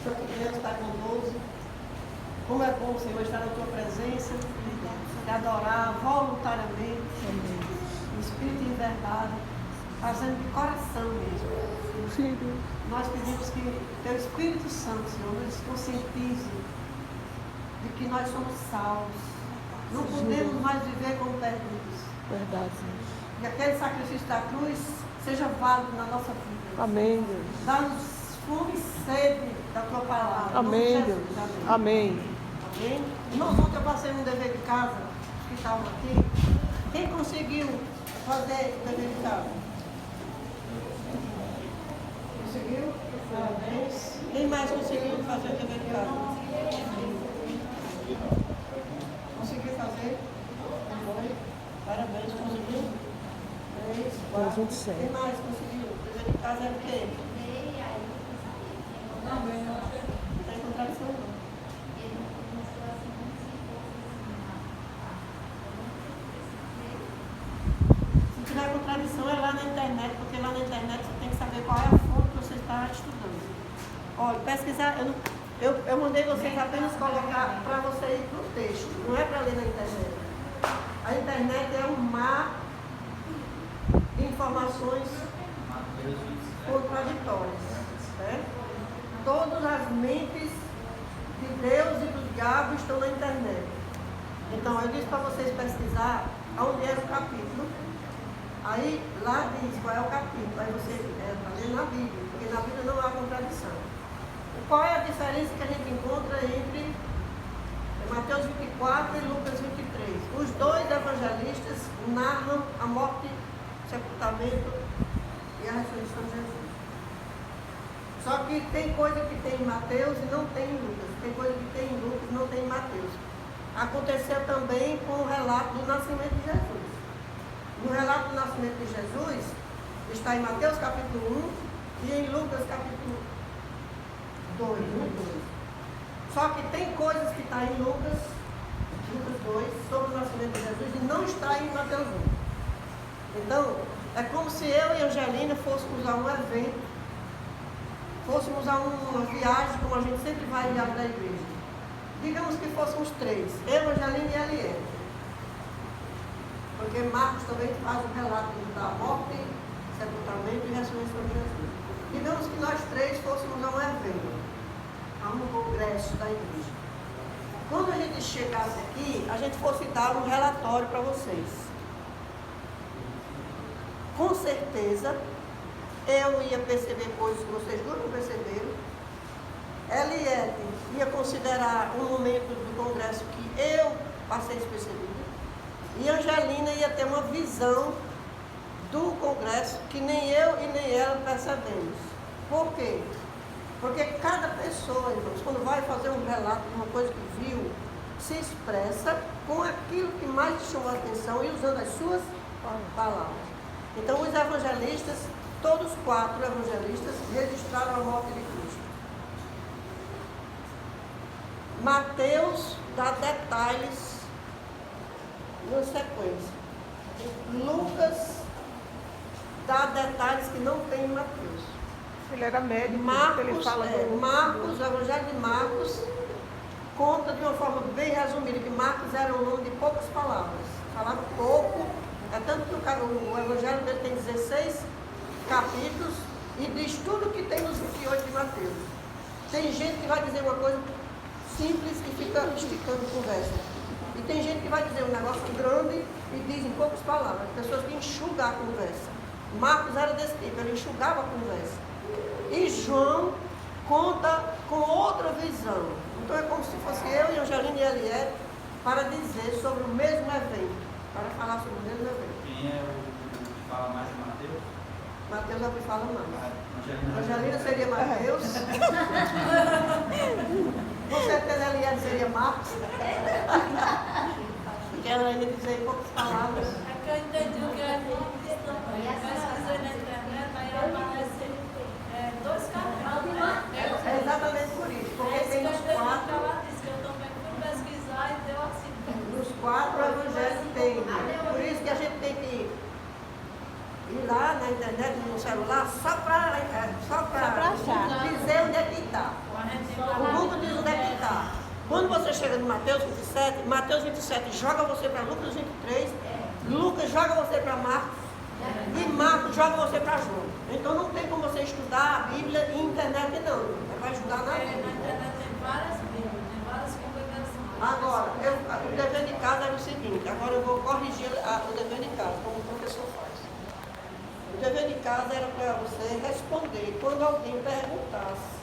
Santo Deus está conosco. Como é bom, Senhor, estar na tua presença, te adorar voluntariamente, em espírito e em verdade, fazendo de coração mesmo. Nós pedimos que teu Espírito Santo, Senhor, nos conscientize de que nós somos salvos. Não podemos mais viver como perdidos. Verdade, Senhor. Que aquele sacrifício da cruz seja válido na nossa vida. Amém, Deus. Dá-nos fome e sede da tua palavra. Amém, Deus. Amém. Amém. Irmãos, ontem eu passei um dever de casa, que estavam aqui. Quem conseguiu fazer o dever de casa? Conseguiu? Parabéns. Quem mais conseguiu fazer o dever de casa? Conseguiu fazer? Foi. Parabéns, conseguiu? 3, 4. Quem mais conseguiu? O dever de casa era o quê? Não tem contradição não. Se tiver contradição é lá na internet, porque lá na internet você tem que saber qual é a fonte que você está estudando. Olha, pesquisar, eu mandei vocês apenas colocar para você ir para o texto, não é para ler na internet. A internet é um mar de informações contraditórias. Certo? Todas as mentes de Deus e do diabo estão na internet. Então, eu disse para vocês pesquisar onde era o capítulo. Aí, lá diz qual é o capítulo. Aí você está lendo na Bíblia, porque na Bíblia não há contradição. Qual é a diferença que a gente encontra entre Mateus 24 e Lucas 23? Os dois evangelistas narram a morte, o sepultamento e a ressurreição de Jesus. Só que tem coisa que tem em Mateus e não tem em Lucas. Tem coisa que tem em Lucas e não tem em Mateus. Aconteceu também com o relato do nascimento de Jesus. No relato do nascimento de Jesus, está em Mateus capítulo 1 e em Lucas capítulo 2. Só que tem coisas que estão em Lucas 2, sobre o nascimento de Jesus, e não está em Mateus 1. Então, é como se eu e a Angelina fôssemos a um evento, fôssemos a uma viagem, como a gente sempre vai viajar da igreja. Digamos que fôssemos 3, eu, Angelina e Eliette. Porque Marcos também faz o relato da morte, sepultamento e ressurreição de Jesus. Digamos que nós 3 fôssemos a um evento, a um congresso da igreja. Quando a gente chegasse aqui, a gente fosse dar um relatório para vocês. Com certeza, eu ia perceber coisas que vocês nunca perceberam. Eliette ia considerar um momento do congresso que eu passei despercebida. E Angelina ia ter uma visão do congresso que nem eu e nem ela percebemos. Por quê? Porque cada pessoa, irmãos, quando vai fazer um relato de uma coisa que viu, se expressa com aquilo que mais lhe chamou a atenção e usando as suas palavras. Então, os evangelistas, todos 4 evangelistas, registraram a morte de Cristo. Mateus dá detalhes na sequência. Lucas dá detalhes que não tem em Mateus. Ele era médico, Marcos, ele fala Marcos, o Evangelho de Marcos, conta de uma forma bem resumida que Marcos era um nome de poucas palavras. Falava pouco, é tanto que o Evangelho dele tem 16 capítulos e diz tudo que tem nos 28 de Mateus. Tem gente que vai dizer uma coisa simples e fica esticando conversa. E tem gente que vai dizer um negócio grande e diz em poucas palavras. Pessoas que enxugam a conversa. Marcos era desse tipo, ele enxugava a conversa. E João conta com outra visão. Então é como se fosse eu e Angelina e Eliette para dizer sobre o mesmo evento. Para falar sobre o mesmo evento. Quem é o que fala mais de Mateus? Mateus é o que fala mais. Angelina. Angelina seria Mateus. Com certeza Eliette seria Marcos. Porque ela ia dizer em poucas palavras. É que eu entendi o que é pesquisei na internet, aí aparece 2 capítulos. É exatamente por isso. Porque tem nos 4. Eu também fui pesquisar e deu assim. Nos 4 evangelhos tem. Por isso que a gente tem que ir lá na internet, no celular, só para achar. dizer onde é que está. A gente Mateus 27, Mateus 27 joga você para Lucas 23, Lucas joga você para Marcos, e Marcos joga você para João. Então não tem como você estudar a Bíblia em internet não. É para estudar na Bíblia. Na internet tem várias Bíblias, tem várias congregações. Agora, o dever de casa era o seguinte, agora eu vou corrigir o dever de casa, como o professor faz. O dever de casa era para você responder quando alguém perguntasse.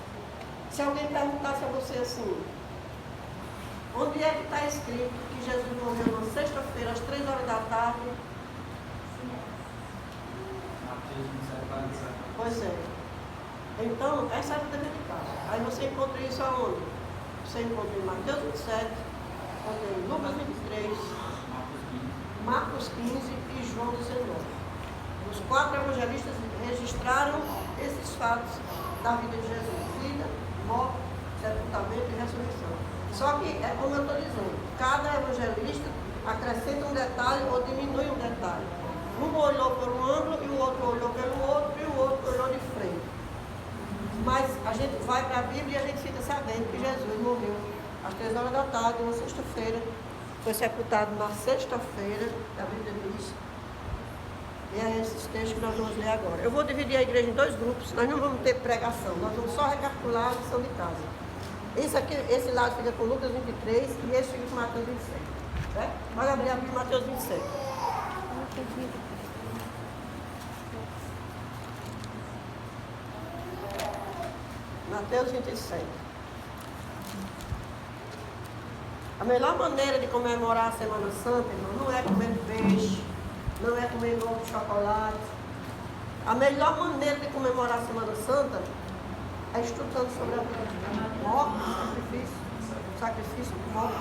Se alguém perguntasse a você assim, onde é que está escrito que Jesus morreu na sexta-feira, às 3 horas da tarde? Mateus 27, 47. Pois é. Então, essa é a dever de casa. Aí você encontra isso aonde? Você encontra em Mateus 27, encontra em Lucas 23, Marcos 15 e João 19. Os 4 evangelistas registraram esses fatos da vida de Jesus: vida, morte, sepultamento e ressurreição. Só que, é como eu estou dizendo, cada evangelista acrescenta um detalhe ou diminui um detalhe. Um olhou por um ângulo e o outro olhou pelo outro e o outro olhou de frente. Mas a gente vai para a Bíblia e a gente fica sabendo que Jesus morreu às 3 horas da tarde, na sexta-feira. Foi sepultado na sexta-feira, a Bíblia diz. E é esses textos que nós vamos ler agora. Eu vou dividir a igreja em 2 grupos, nós não vamos ter pregação, nós vamos só recapitular a lição de casa. Esse lado fica com Lucas 23 e esse fica com Mateus 27. Certo? Pode abrir a Bíblia, Mateus 27. Mateus 27. A melhor maneira de comemorar a Semana Santa, irmão, não é comendo peixe, não é comendo ovo de chocolate. A melhor maneira de comemorar a Semana Santa é estudando sobre a morte, o sacrifício de morte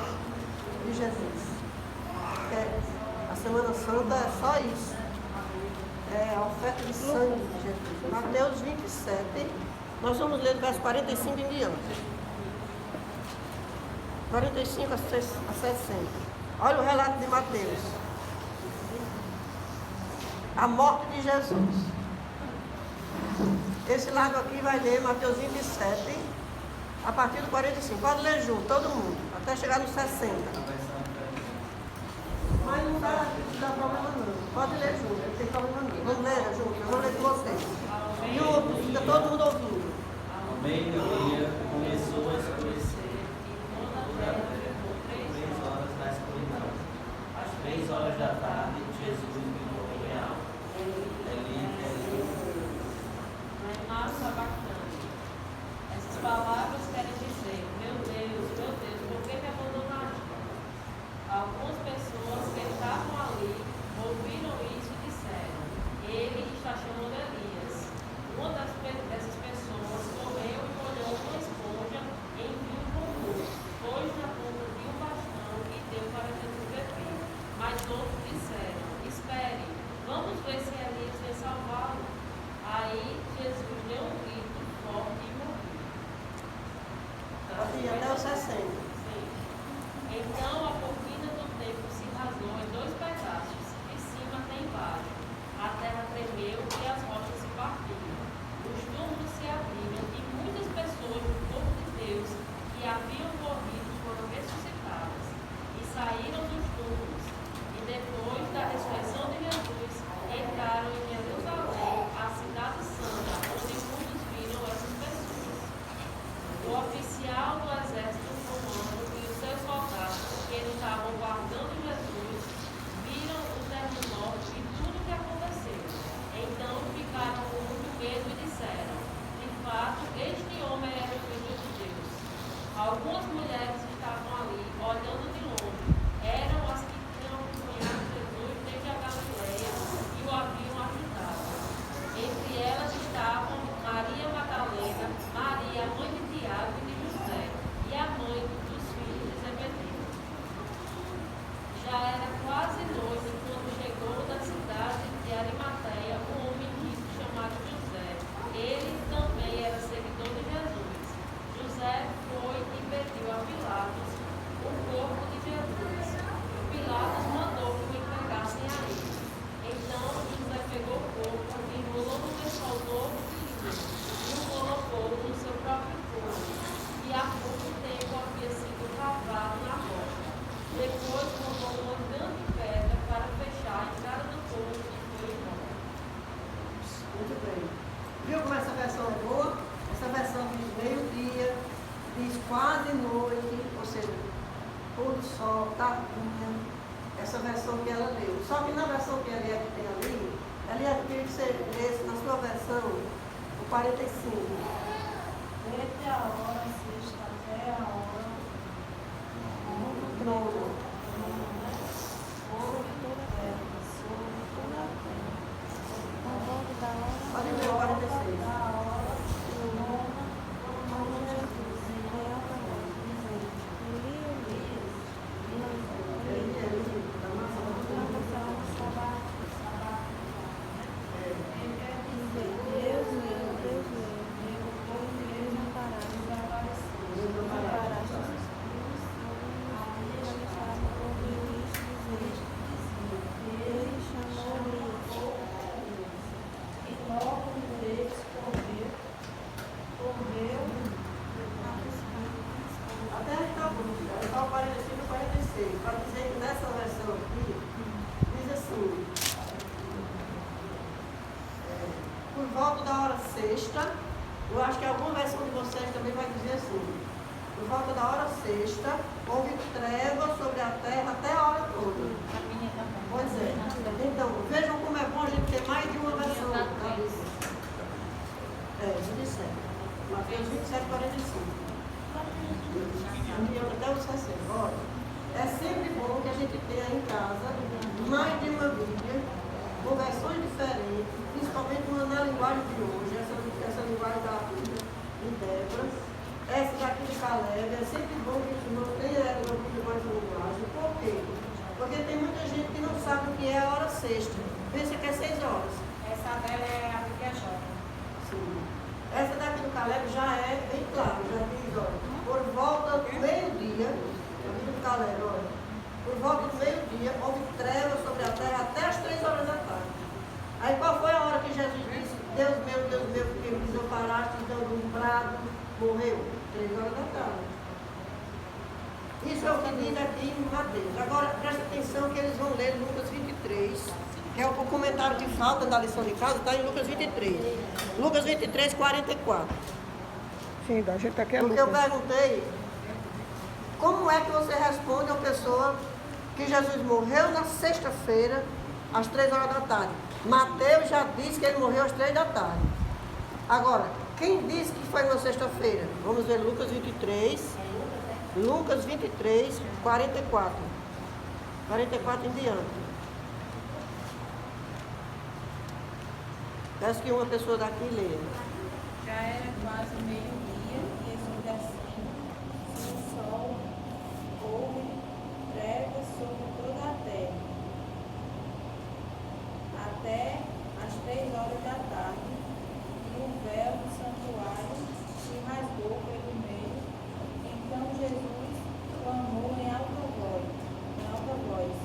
de Jesus. A Semana Santa é só isso. É a oferta de sangue de Jesus. Mateus 27, nós vamos ler do verso 45 em diante. 45 a 60. Olha o relato de Mateus. A morte de Jesus. Esse lado aqui vai ler Mateus 27, a partir do 45. Pode ler junto, todo mundo, até chegar no 60. Mas não dá problema não. Pode ler junto, não tem problema não. Vamos ler junto, eu vou ler com vocês. E o outro, fica todo mundo ouvindo. No meio do dia começou a escurecer. Era 3 horas da escuridão. Às 3 horas da tarde, Jesus gritou em alto: Eli, Eli. Nossa, bacana. Essas palavras querem dizer: meu Deus, por que me abandonaste? Algumas pessoas que estavam ali ouviram isso e disseram: ele está chamando Elias. Uma dessas pessoas correu e molhou uma esponja em vinho comum, pôs na ponta de um bastão e deu para Jesus beber. Mas outros disseram: espere, vamos ver se Elias vem salvá-lo. Aí Jesus deu um grito forte e morreu. Pode ir até o 60. Sim. Então a cortina do templo se rasgou em 2 pedaços, de cima até embaixo. A terra tremeu e as rochas se partiram. Os túmulos se abriram e muitas pessoas do povo de Deus que haviam morrido foram ressuscitadas e saíram dos túmulos. E depois da ressurreição de Jesus, entraram em Jerusalém, a cidade santa, onde muitos viram essas pessoas. O oficial do exército romano e os seus soldados, que estavam guardando Jesus, viram o terremoto e tudo o que aconteceu. Então ficaram com muito medo e disseram: de fato, este homem era o Filho de Deus. Algumas mulheres estavam ali, olhando de longe. Eram as que tinham acompanhado Jesus desde a Galileia e o haviam ajudado. Entre elas estavam Maria Madalena, Maria, mãe de Tiago e de José, e a mãe dos filhos de Zebedeu. só, tapinha, essa versão que ela leu. Só que na versão que ela tem ali, ela ia pedir que você lesse na sua versão o 45. Desde a hora sexta até a hora No trono. sobre toda a terra, sobre toda a terra. Por volta da hora, Pode ver o 46. da hora, nona, como Jesus, em alta voz, dizendo, Elias, Elias, lama sabá. Ele quer dizer, Deus meu, Deus amparaste os filhos, ali estava ouvindo isto dizer, ele chamou Elias, e logo um deles correu Até aí está bom, é só o 45 e o 46. Para dizer que nessa versão aqui, diz assim, por volta da hora sexta, eu acho que alguma versão de vocês também vai dizer assim, por volta da hora sexta, houve trevas sobre a terra até a hora toda. Pois é. Então, vejam como é bom a gente ter mais de uma versão. Tá? 27. Mateus 27, 45. E até o 60. Olha, é sempre bom que a gente tenha em casa mais de uma Bíblia, com versões diferentes, principalmente uma na linguagem de hoje, essa linguagem da Bíblia de Débora, essa daqui de Caleb. É sempre bom que os irmãos tenham uma Bíblia mais de linguagem. Por quê? Porque tem muita gente que não sabe o que é a hora sexta. Pensa que é 6 horas. Essa dela é a Bíblia Jovem. Sim. Essa daqui do Caleb já é bem claro, já diz, olha, por volta do meio-dia, a Bíblia do Caleb, olha, por volta do meio-dia, houve trevas sobre a terra até as 3 horas da tarde. Aí qual foi a hora que Jesus disse, Deus meu, porque me desamparaste, então nombrado, morreu? 3 horas da tarde. Isso é o que diz aqui em Mateus. Agora, presta atenção que eles vão ler Lucas 23, que é o comentário de falta da lição de casa, está em Lucas 23. Lucas 23, 44. Sim, da gente aqui é Porque eu Lucas. perguntei, como é que você responde a uma pessoa que Jesus morreu na sexta-feira, às 3 horas da tarde? Mateus já disse que ele morreu às 3 da tarde. Agora, quem disse que foi na sexta-feira? Vamos ver Lucas 23. Lucas 23, 44. 44 em diante. Peço que uma pessoa daqui leia. Já era quase meio-dia e escurecendo, se o sol houve trevas sobre toda a terra, até às 3 horas da tarde, e o véu do santuário se rasgou pelo meio. Então Jesus clamou em alta voz,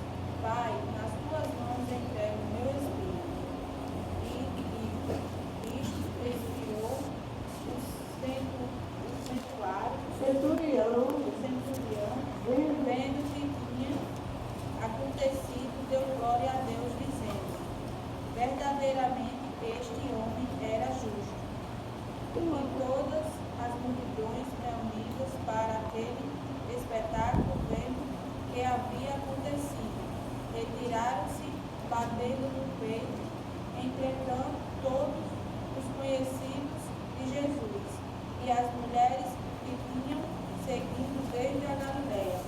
Pai, nas tuas mãos entrego o meu espírito. Isto expirou o centurião, vendo o que tinha acontecido, deu glória a Deus, dizendo, verdadeiramente este homem era justo. E todas as multidões reunidas para aquele espetáculo, vendo o que havia acontecido, retiraram-se, batendo no peito. Entretanto, todos os conhecidos de Jesus e as mulheres que tinham seguido desde a Galileia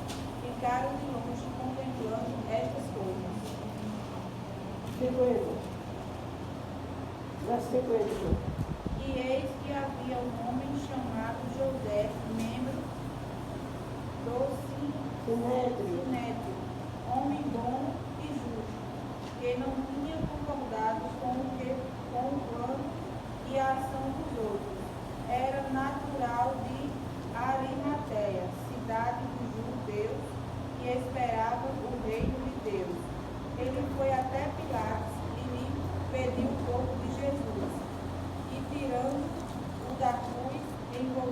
ficaram de longe contemplando estas coisas. 50. Verso 50. E eis que havia um homem chamado José, membro do Sinédrio, homem bom e justo, que não tinha concordado com o plano e a ação dos outros. Era natural de Arimateia, cidade dos judeus, e esperava o reino de Deus. Ele foi até Pilatos e lhe pediu o corpo de Jesus. E tirando-o da cruz, envolveu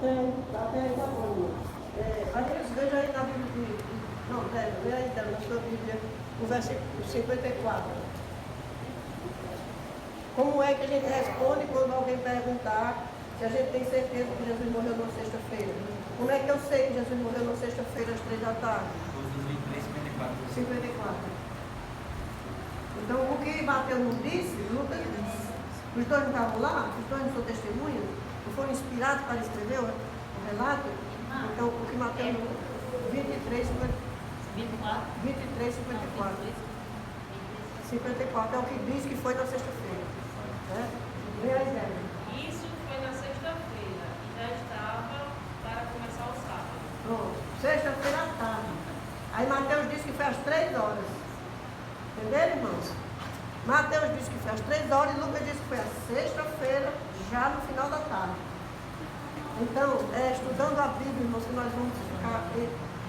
Até aí tá bom. Veja aí na Bíblia não, lê aí na sua Bíblia, o versículo 54. Como é que a gente responde quando alguém perguntar se a gente tem certeza que Jesus morreu na sexta-feira? Como é que eu sei que Jesus morreu na sexta-feira às 3 da tarde? 54. Então, o que Mateus não disse, Lucas disse. Os dois não estavam lá? Os dois não são testemunhas? Não foram inspirados para escrever o relato? Então, o que Mateus 23, 54. 54 é o que diz que foi na sexta-feira. Né? Vem a ideia. Isso foi na sexta-feira e já estava para começar o sábado. Pronto. Sexta-feira à tarde. Aí Mateus disse que foi às 3 horas. Entenderam, irmãos? Mateus disse que foi às 3 horas e Lucas disse que foi às sexta-feira, já no final da tarde. Então, estudando a Bíblia, irmãos, que nós vamos ficar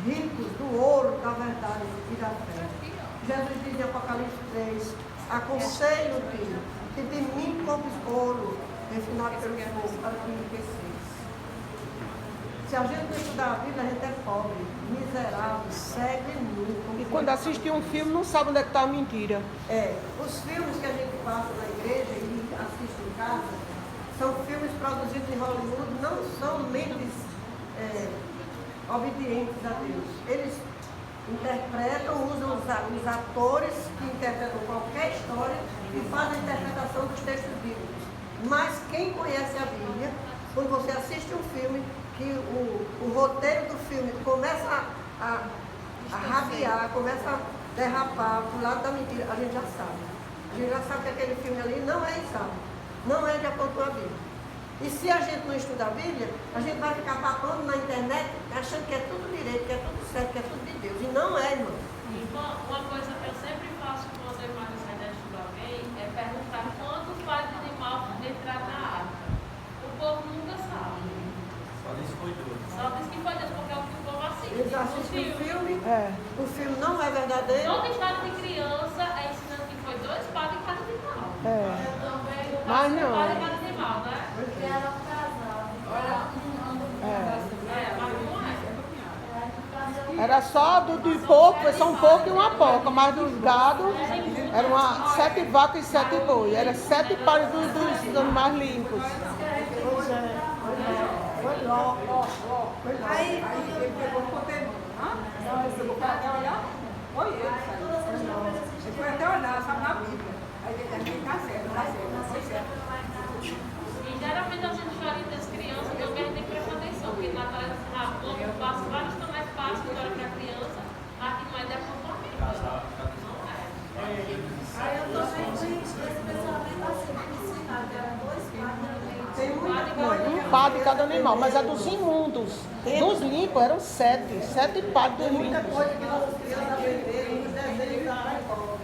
ricos do ouro, da verdade e da fé. Jesus diz em Apocalipse 3, aconselho-te que de mim compres ouro, refinado pelo fogo, para que enriqueces. Se a gente não estudar a Bíblia, a gente é pobre, miserável, cego e nu. E quando assiste um filme, não sabe onde é que está a mentira. Os filmes que a gente passa na igreja e assiste em casa, são filmes produzidos em Hollywood, não são mentes obedientes a Deus. Eles interpretam, usam os atores que interpretam qualquer história e fazem a interpretação dos textos bíblicos. Mas quem conhece a Bíblia, quando você assiste um filme, que o roteiro do filme começa a rabiar, começa a derrapar para o lado da mentira, a gente já sabe. A gente já sabe que aquele filme ali não é exato, não é de acordo com a Bíblia. E se a gente não estuda a Bíblia, a gente vai ficar papando na internet achando que é tudo direito, que é tudo certo, que é tudo de Deus. E não é, irmão. E uma coisa que eu sempre faço quando eu emagrecer da estudo alguém é perguntar quantos pares de animal entrar na arca. O povo nunca sabe. Só diz que foi Deus. Só diz que foi Deus, porque é o que o povo assiste. Eles assistem o filme, o filme não é verdadeiro. Toda história de criança é ensinando que foi 2 pares em cada animal. É. Eu também Mas faço não. 2 pares em cada animal, né? Porque ela casava. Mas não é. Era só de porco, foi só um porco e uma porca, mas dos gados eram 7 vacas e 7 boi. Era 7 pares dos animais limpos. Pois é. Foi Ló. Aí ele pegou o conteúdo. Não, ele foi até olhar. Foi ele, sabe? Ele foi até olhar, sabe, na Bíblia. Aí ele disse, tá certo, não foi certo. E geralmente as historinhas das crianças também a gente tem que prestar atenção, porque na televisão passa vários canais passam história para criança, mas que não é de acordo com a Bíblia. Não é. Aí eu também fui especialmente assim, ensinar que eram 2 pares. Tem muita coisa. Um par de cada animal, mas é dos imundos. Dos limpos eram 7. 7 pares dos Tem muita limpos. coisa que nossas crianças aprenderam nos desenhos da Record.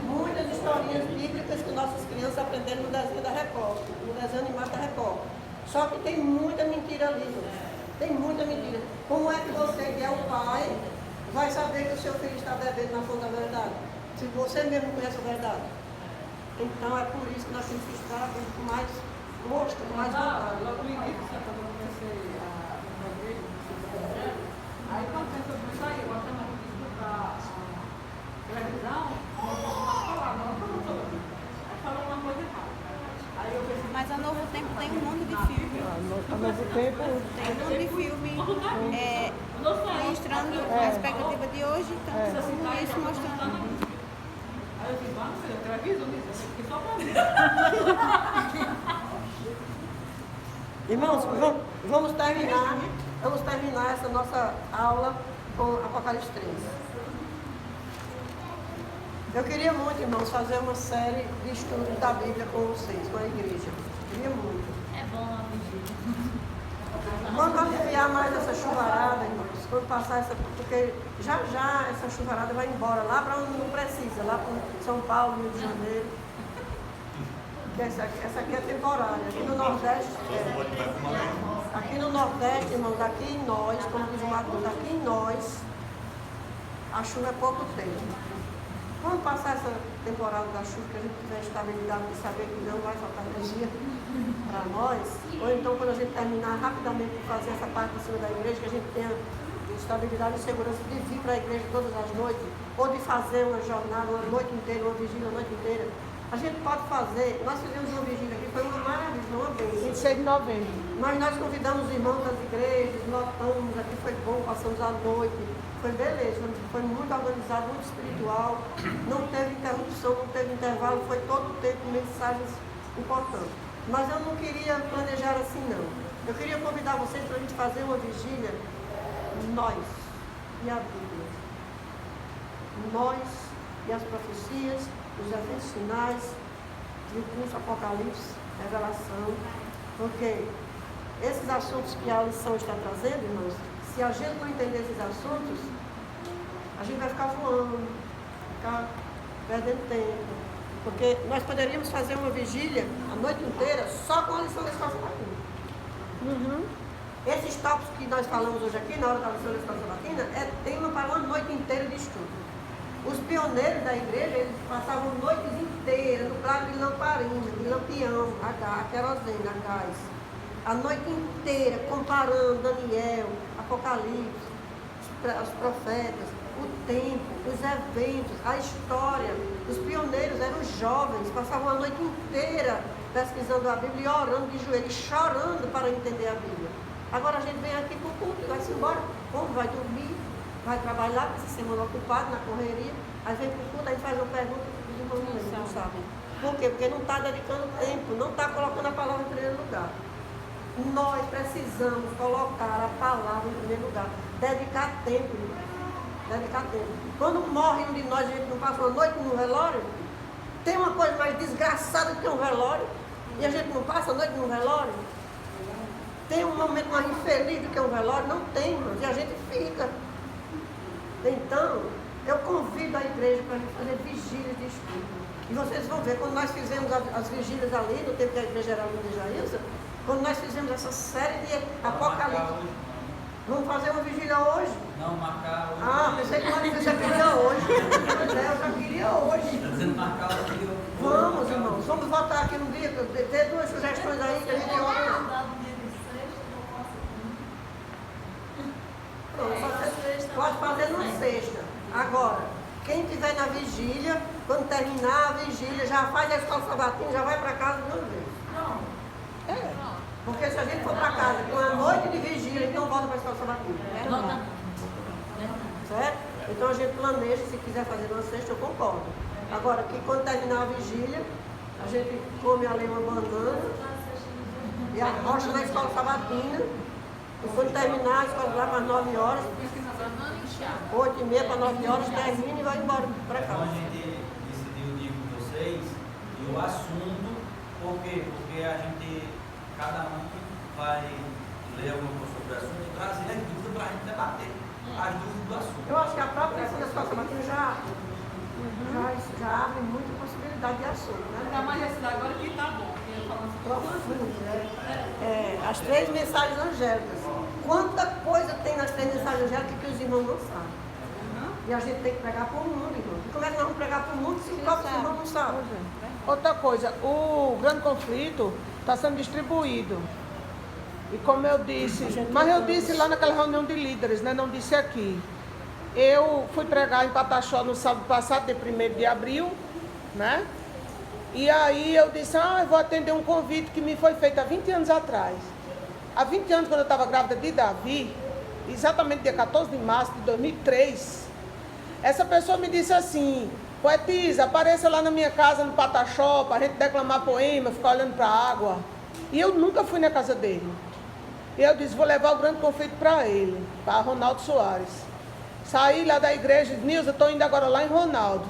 Muitas historinhas bíblicas que nossas crianças aprenderam no desenho da Record, no desenho animado da Record. Só que tem muita mentira ali, tem muita mentira. Como é que você, que é o pai, vai saber que o seu filho está bebendo na fonte da verdade? Se você mesmo conhece a verdade. Então é por isso que nós temos que estar com mais gosto, com mais vontade. Logo no início, quando eu comecei a igreja, aí quando eu sobre isso aí, eu gostava muito de escutar a televisão, aí falou uma coisa errada. Aí eu pensei, Mas a Novo Tempo tem um monte de filme. Ao mesmo tempo, Tem um monte de filme mostrando a expectativa de hoje, então tudo isso mostrando. aí eu disse, não sei, a televisão disse, eu fiquei só pra mim. Irmãos, vamos terminar essa nossa aula com Apocalipse 3. Eu queria muito, irmãos, fazer uma série de estudos da Bíblia com vocês, com a igreja. Queria muito. É bom a vigília. Vamos aliviar mais essa chuvarada, irmãos, quando passar essa, porque já essa chuvarada vai embora, lá para onde não precisa, lá para São Paulo, Rio de Janeiro. Porque essa aqui é temporária. Aqui no Nordeste, aqui no Nordeste, irmãos, aqui em nós, como diz o Matheus, aqui em nós, a chuva é pouco tempo. Quando passar essa temporada da chuva, que a gente tiver estabilidade de saber que não vai faltar energia para nós, ou então quando a gente terminar rapidamente de fazer essa parte em cima da igreja, que a gente tenha estabilidade e segurança de vir para a igreja todas as noites, ou de fazer uma jornada, uma noite inteira, uma vigília, uma noite inteira, a gente pode fazer. Nós fizemos uma vigília aqui, foi uma maravilha, uma vez. 26 de novembro. Mas nós convidamos os irmãos das igrejas, lotamos, aqui foi bom, passamos a noite, foi beleza, foi muito organizado, muito espiritual, não teve interrupção, não teve intervalo, foi todo o tempo mensagens importantes. Mas eu não queria planejar assim não. Eu queria convidar vocês para a gente fazer uma vigília, nós e a Bíblia. Nós e as profecias, os eventos finais, e o curso Apocalipse, Revelação, porque esses assuntos que a lição está trazendo, irmãos, se a gente não entender esses assuntos, a gente vai ficar voando, ficar perdendo tempo. Porque nós poderíamos fazer uma vigília a noite inteira só com a lição da escola sabatina. Esses tópicos que nós falamos hoje aqui, na hora da lição da escola sabatina, é tema para uma noite inteira de estudo. Os pioneiros da igreja, eles passavam noites inteiras no claro de lamparina, de lampião, a querosene, a gás. A noite inteira, comparando Daniel, Apocalipse, os profetas, o tempo, os eventos, a história. Os pioneiros eram jovens, passavam a noite inteira pesquisando a Bíblia e orando de joelhos, chorando para entender a Bíblia. Agora a gente vem aqui para o culto, vai-se embora, como vai dormir, vai trabalhar, essa semana ocupado na correria, aí vem para o culto, aí faz uma pergunta e os irmãos não sabem. Por quê? Porque não está dedicando tempo, não está colocando a palavra em primeiro lugar. Nós precisamos colocar a palavra em primeiro lugar, dedicar tempo, dedicar tempo. Quando morre um de nós, a gente não passa uma noite no velório, tem uma coisa mais desgraçada que um velório, e a gente não passa a noite no velório. Tem um momento mais infeliz do que um velório? Não tem, irmãos, e a gente fica. Então, eu convido a igreja para a gente fazer vigílias de estudo. E vocês vão ver, quando nós fizemos as vigílias ali, no tempo que a igreja era ali de Jailson, quando nós fizemos essa série de Apocalipse, vamos fazer uma vigília hoje? Não, marcar hoje. Ah, pensei que você já queria hoje. Eu já queria hoje. Está dizendo marcar hoje. Vamos, irmãos, vamos votar aqui no dia, ter duas sugestões aí que a gente olha. Pode fazer numa sexta. Agora, quem estiver na vigília, quando terminar a vigília, já faz a escola sabatina, já vai para casa de uma vez. Não. É. Porque se a gente for para casa com a noite de vigília, então volta para a escola sabatina. Certo? Então a gente planeja, se quiser fazer numa sexta, eu concordo. Agora, que quando terminar a vigília, a gente come ali uma banana e arrocha na escola sabatina. E quando terminar a escola lá para as 9 horas, 8h30 para 9 horas, termina e vai embora para Então a casa. gente decidiu o dia com vocês e o assunto, por quê? Porque a gente, cada um vai ler alguma coisa sobre o assunto e trazer as dúvidas para a gente debater as dúvidas do assunto. Eu acho que a própria lição da escola sabatina já abre muita possibilidade de assunto, né? Ainda mais esse agora que tá bom. Profundo, né? As 3 mensagens angélicas. Quanta coisa tem nas 3 mensagens angélicas que os irmãos não sabem. E a gente tem que pregar para o mundo, irmão. E como é que nós vamos pregar para o mundo se os próprios irmãos não sabem? Outra coisa, o grande conflito está sendo distribuído. E como eu disse, mas eu disse lá naquela reunião de líderes, né? Não disse aqui. Eu fui pregar em Pataxó no sábado passado, dia 1º de abril, né? E aí eu disse, eu vou atender um convite que me foi feito há 20 anos atrás. Há 20 anos, quando eu estava grávida de Davi, exatamente dia 14 de março de 2003, essa pessoa me disse assim, poetisa, apareça lá na minha casa no Pataxó, para a gente declamar poema, ficar olhando para a água. E eu nunca fui na casa dele. E eu disse, vou levar o grande conflito para ele, para Ronaldo Soares. Saí lá da igreja, Nilza, estou indo agora lá em Ronaldo.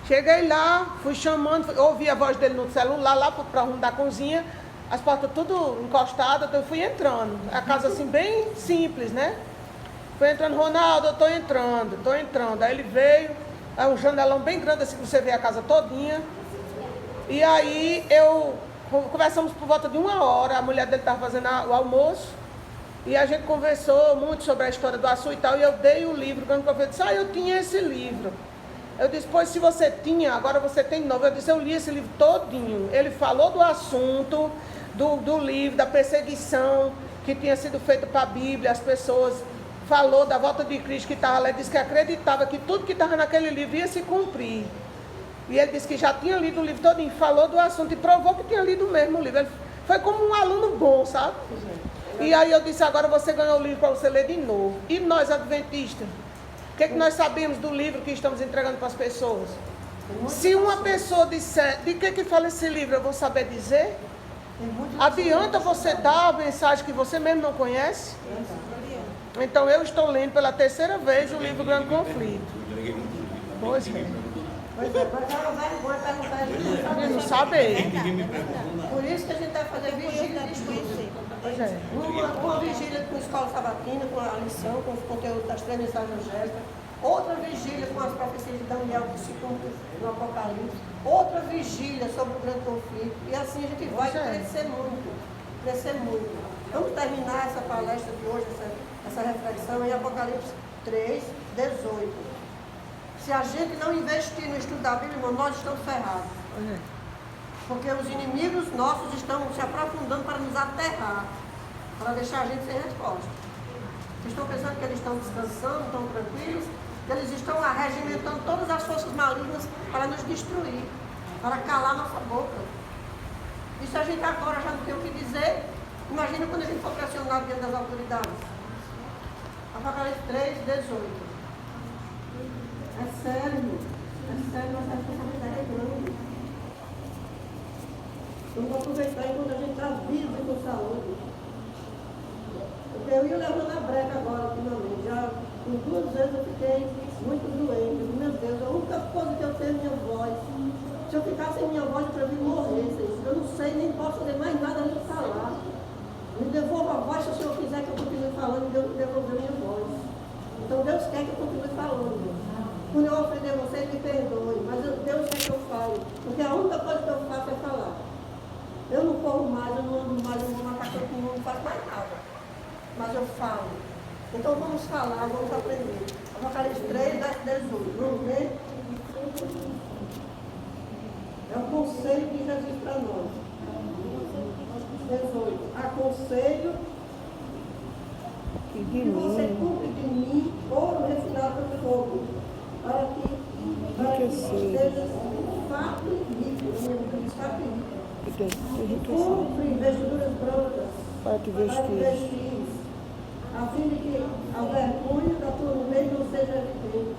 Cheguei lá, fui chamando, ouvi a voz dele no celular, lá para o rumo da cozinha, as portas tudo encostadas, então eu fui entrando. A casa assim, bem simples, né? Fui entrando, Ronaldo, eu estou entrando. Aí ele veio, é um janelão bem grande, assim, que você vê a casa todinha. E aí conversamos por volta de 1 hora, a mulher dele estava fazendo o almoço. E a gente conversou muito sobre a história do açúcar e tal, e eu dei o livro, quando eu disse, eu tinha esse livro. Eu disse, pois se você tinha, agora você tem de novo. Eu disse, eu li esse livro todinho. Ele falou do assunto, do livro, da perseguição que tinha sido feita para a Bíblia, as pessoas. Falou da volta de Cristo que estava lá. Ele disse que acreditava que tudo que estava naquele livro ia se cumprir. E ele disse que já tinha lido o livro todinho, falou do assunto e provou que tinha lido o mesmo livro. Ele foi como um aluno bom, sabe? E aí eu disse, agora você ganhou o livro para você ler de novo. E nós, adventistas? O que nós sabemos do livro que estamos entregando para as pessoas? Se uma pessoa disser, de que fala esse livro, eu vou saber dizer? Adianta você dar a mensagem que você mesmo não conhece? Então eu estou lendo pela terceira vez o livro Grande Conflito. Pois é. Pois é, mas é uma vergonha perguntar a gente. Ele não sabe. Por isso que a gente vai fazer vigília de estudo. Pois é. Uma vigília com a escola sabatina, com a lição, com os conteúdos das três mensagens evangélicas. Outra vigília com as profecias de Daniel que se cumprem no Apocalipse. Outra vigília sobre o grande conflito. E assim a gente vai crescer muito. Crescer muito. Vamos terminar essa palestra de hoje, essa reflexão em Apocalipse 3, 18. Se a gente não investir no estudo da Bíblia, irmão, nós estamos ferrados. Porque os inimigos nossos estão se aprofundando para nos aterrar, para deixar a gente sem resposta. Vocês estão pensando que eles estão descansando, estão tranquilos? Eles estão arregimentando todas as forças malignas para nos destruir, para calar nossa boca. E se a gente agora já não tem o que dizer, imagina quando a gente for pressionado diante das autoridades. Apocalipse 3, 18. É sério, nossa responsabilidade é grande. Vamos aproveitar enquanto a gente está vivo e com saúde. Eu ia levando a breca agora, ultimamente. Já por 2 vezes eu fiquei muito doente. Meu Deus, a única coisa que eu tenho é minha voz. Se eu ficar sem minha voz, para mim morrer. Eu não sei, nem posso fazer mais nada além de falar. Me devolva a voz se o Senhor quiser que eu continue falando, Deus me devolver a minha voz. Então Deus quer que eu continue falando. Quando eu ofender vocês, me perdoe. Mas Deus quer que eu fale. Porque a única coisa que eu faço é falar. Eu não corro mais, eu não ando mais, eu não vou matar todo mundo, não faço mais nada. Mas eu falo. Então vamos falar, vamos aprender. Apocalipse 3, 18. Vamos ver? É o conselho de Jesus para nós. 18. Aconselho que você cumpre de mim ouro refinado pelo fogo, para que seja fato e rico. Cumpre vestiduras brancas para te vestir, a fim de que a vergonha da tua nudez não seja evidente.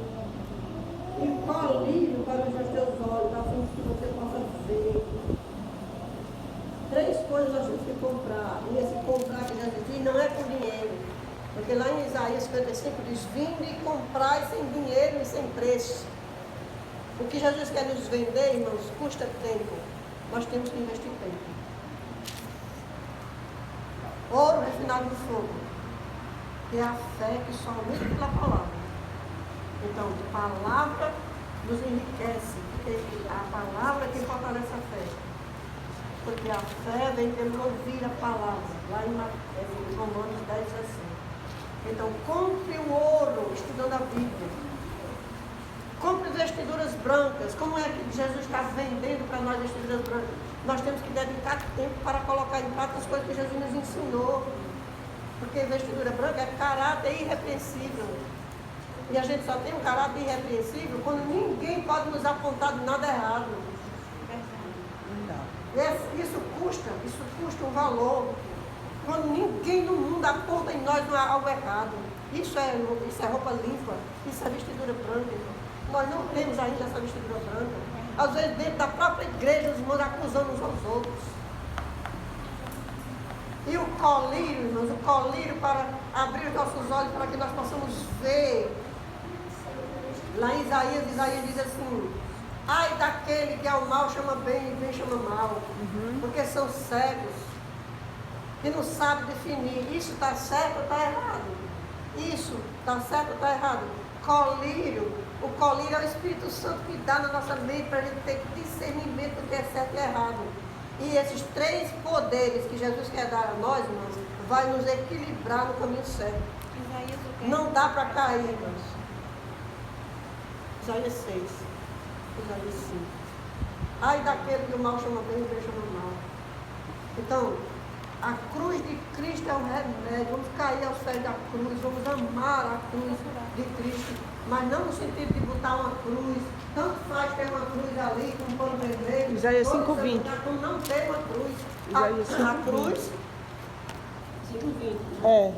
E colírio para os teus olhos, a fim de que você possa ver. 3 coisas nós temos que comprar. E esse comprar que Jesus diz não é com dinheiro. Porque lá em Isaías 55 diz, vinde e comprai sem dinheiro e sem preço. O que Jesus quer nos vender, irmãos, custa tempo. Nós temos que investir tempo. Ouro refinado no fogo. Que é a fé que só aumenta pela palavra. Então, a palavra nos enriquece. Porque a palavra é quem fortalece a fé. Porque a fé vem pelo ouvir a palavra. Lá em Romanos 10, 17. Então, compre o ouro estudando a Bíblia. Compre vestiduras brancas. Como é que Jesus está vendendo para nós vestiduras brancas? Nós temos que dedicar tempo para colocar em prática as coisas que Jesus nos ensinou. Porque vestidura branca é caráter irrepreensível. E a gente só tem um caráter irrepreensível quando ninguém pode nos apontar de nada errado. Isso custa um valor. Quando ninguém no mundo aponta em nós algo errado. Isso é roupa limpa, isso é vestidura branca. Nós não temos ainda essa vestidura branca. Às vezes dentro da própria igreja os irmãos acusando uns aos outros. E o colírio, irmãos, o colírio para abrir os nossos olhos para que nós possamos ver. Lá em Isaías diz assim, ai daquele que ao mal chama bem e bem chama mal. Porque são cegos. E não sabe definir, isso está certo ou está errado? Isso está certo ou está errado? Colírio, o colírio é o Espírito Santo que dá na nossa mente para a gente ter discernimento do que é certo e errado. E esses 3 poderes que Jesus quer dar a nós, irmãos, vai nos equilibrar no caminho certo. Não dá para cair, irmãos. Isaías 6. Isaías 5. Ai daquele que o mal chama bem e o bem chama mal. Então, a cruz de Cristo é um remédio. Vamos cair aos pés da cruz, vamos amar a cruz de Cristo, mas não no sentido de botar uma cruz. Tanto faz ter uma cruz ali com um pano vermelho. Isaías 5:20. Como não ter uma cruz. Isaías A 5:20. cruz. 5:20. É.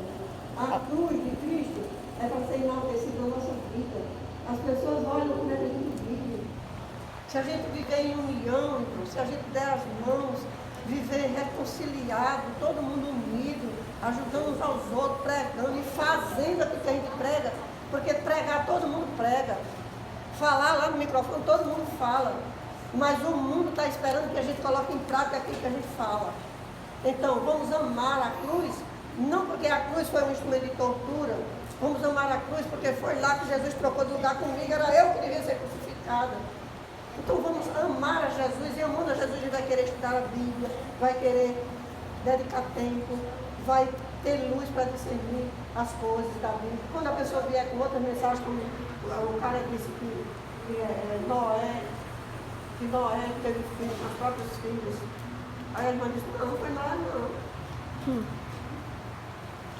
A cruz de Cristo é para ser enaltecida na nossa vida. As pessoas olham como é que a gente vive. Se a gente viver em união, se a gente der as mãos, viver reconciliado, todo mundo unido, ajudando uns aos outros, pregando e fazendo aquilo que a gente prega, porque pregar todo mundo prega. Falar lá no microfone todo mundo fala. Mas o mundo está esperando que a gente coloque em prática aquilo que a gente fala. Então, vamos amar a cruz, não porque a cruz foi um instrumento de tortura, vamos amar a cruz porque foi lá que Jesus trocou de lugar comigo, era eu que devia ser crucificada. Então vamos amar a Jesus, e amando a Jesus a gente vai querer estudar a Bíblia, vai querer dedicar tempo, vai ter luz para discernir as coisas da Bíblia. Quando a pessoa vier com outras mensagens, como o cara disse que Noé teve filhos, os próprios filhos. Aí a irmã disse, não foi Noé não.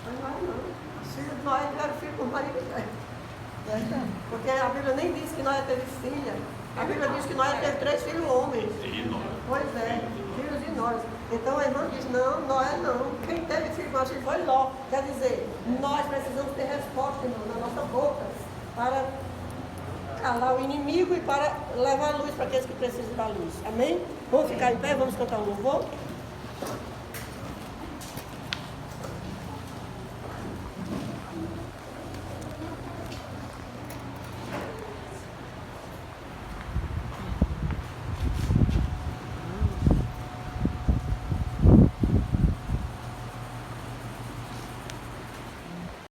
Foi Noé não. Os filhos de Noé tiveram filho com o marido dela. Porque a Bíblia nem diz que Noé teve filha. A Bíblia diz que Noé teve 3 filhos homens. Pois é, filhos e nós. Então a irmã diz, não, Noé não. Quem teve filho com filho foi Ló. Quer dizer, nós precisamos ter resposta, irmão, na nossa boca, para calar o inimigo e para levar a luz para aqueles que precisam da luz. Amém? Vamos ficar em pé, vamos cantar um louvor?